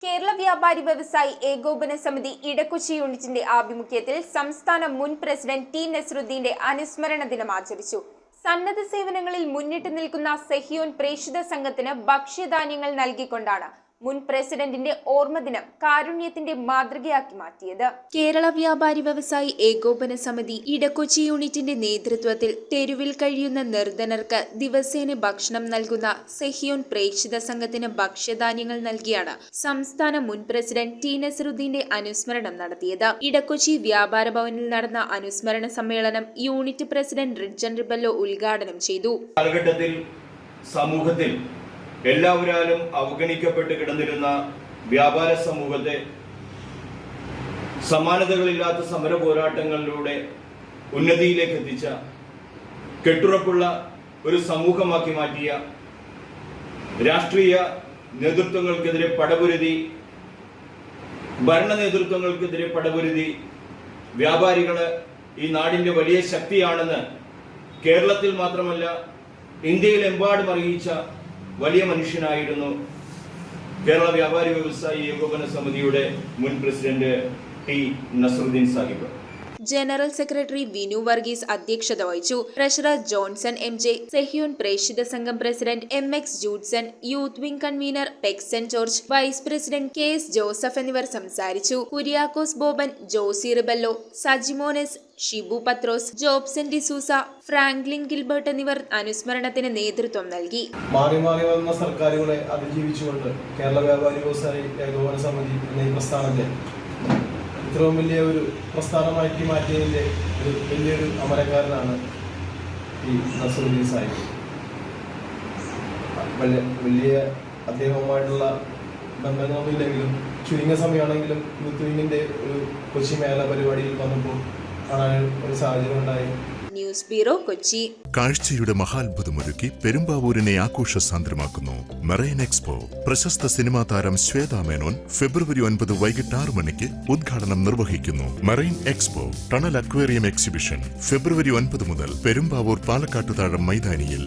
കേരള വ്യാപാരി വ്യവസായി ഏകോപന സമിതി ഇടക്കൊച്ചി യൂണിറ്റിന്റെ ആഭിമുഖ്യത്തിൽ സംസ്ഥാന മുൻ പ്രസിഡന്റ് ടി നസറുദ്ദീന്റെ അനുസ്മരണ ദിനം ആചരിച്ചു. സന്നദ്ധ സേവനങ്ങളിൽ മുന്നിട്ട് നിൽക്കുന്ന സെഹിയോൻ പ്രേക്ഷിത സംഘത്തിന് ഭക്ഷ്യധാന്യങ്ങൾ നൽകിക്കൊണ്ടാണ് മുൻ പ്രസിഡന്റിന്റെ ഓർമ്മദിനം കാരുണ്യത്തിന്റെ മാതൃകയാക്കി മാറ്റിയത്. കേരള വ്യാപാരി വ്യവസായി ഏകോപന സമിതി ഇടക്കൊച്ചി യൂണിറ്റിന്റെ നേതൃത്വത്തിൽ തെരുവിൽ കഴിയുന്ന നിർധനർക്ക് ദിവസേന ഭക്ഷണം നൽകുന്ന സെഹിയോൻ പ്രേക്ഷിത സംഘത്തിന് ഭക്ഷ്യധാന്യങ്ങൾ നൽകിയാണ് സംസ്ഥാന മുൻ പ്രസിഡന്റ് ടി നസറുദ്ദീന്റെ അനുസ്മരണം നടത്തിയത്. ഇടക്കൊച്ചി വ്യാപാര ഭവനിൽ നടന്ന അനുസ്മരണ സമ്മേളനം യൂണിറ്റ് പ്രസിഡന്റ് റിഡ്ജൻ റിബല്ലോ ഉദ്ഘാടനം ചെയ്തു. സമൂഹത്തിൽ എല്ലാവരാലും അവഗണിക്കപ്പെട്ട് കിടന്നിരുന്ന വ്യാപാര സമൂഹത്തെ സമാനതകളില്ലാത്ത സമര പോരാട്ടങ്ങളിലൂടെ ഉന്നതിയിലേക്ക് എത്തിച്ച, കെട്ടുറപ്പുള്ള ഒരു സമൂഹമാക്കി മാറ്റിയ, രാഷ്ട്രീയ നേതൃത്വങ്ങൾക്കെതിരെ പടപൊരുതി, ഭരണ നേതൃത്വങ്ങൾക്കെതിരെ പടപൊരുതി വ്യാപാരികള് ഈ നാടിന്റെ വലിയ ശക്തിയാണെന്ന് കേരളത്തിൽ മാത്രമല്ല ഇന്ത്യയിലെമ്പാടും അറിയിച്ച വലിയ മനുഷ്യനായിരുന്നു കേരള വ്യാപാരി വ്യവസായി ഏകോപന സമിതിയുടെ മുൻ president T Nasaruddeen Sahib. General secretary Vinu Varghese അധ്യക്ഷത വഹിച്ചു. ട്രഷറർ ജോൺസൺ എം.ജെ, സെഹിയോൻ പ്രേക്ഷിത സംഘം president M X Judson, youth wing convener Pexon George, vice president K S Joseph എന്നിവർ സംസാരിച്ചു. കുര്യാക്കോസ് ബോബൻ, ജോസി റിബല്ലോ, സജിമോനെസ്, ഷിബു പത്രോസ്, ജോബ്സൺ ഡിസൂസ, ഫ്രാങ്ക്ലിൻ ഗിൽബർട്ട് എന്നിവർ അനുസ്മരണത്തിന് നേതൃത്വം നൽകി. മാറി മാറി വന്ന സർക്കാരുകളെ അതിജീവിച്ചുകൊണ്ട് കേരള വ്യാപാരി വ്യവസായി ഏകോപന സമിതി എന്ന പ്രസ്ഥാനത്തെ ഇത്രയും വലിയ ഒരു പ്രസ്ഥാനമാക്കി മാറ്റിയതിൻ്റെ ഒരു വലിയൊരു അമരക്കാരനാണ് ഈ നസറുദ്ദീൻ സാഹിബ്. വലിയ അദ്ദേഹവുമായിട്ടുള്ള ബന്ധങ്ങളൊന്നുമില്ലെങ്കിലും ചുരുങ്ങിയ സമയമാണെങ്കിലും യൂത്ത് വിങ്ങിൻ്റെ ഒരു കൊച്ചി മേള പരിപാടിയിൽ വന്നപ്പോൾ കാണാൻ ഒരു സാഹചര്യം ഉണ്ടായി. News bureau, Kochi. കാഴ്ചയുടെ മഹാത്ഭുതമൊരുക്കി പെരുമ്പാവൂരിനെ ആഘോഷസാന്ദ്രമാക്കുന്നു മെറൈൻ എക്സ്പോ. പ്രശസ്ത സിനിമാ താരം ശ്വേതാ മേനോൻ ഫെബ്രുവരി 9 വൈകിട്ട് 6 മണിക്ക് ഉദ്ഘാടനം നിർവഹിക്കുന്നു. Marine expo tunnel aquarium exhibition February 9 മുതൽ പെരുമ്പാവൂർ പാലക്കാട്ടുതാഴം മൈതാനിയിൽ.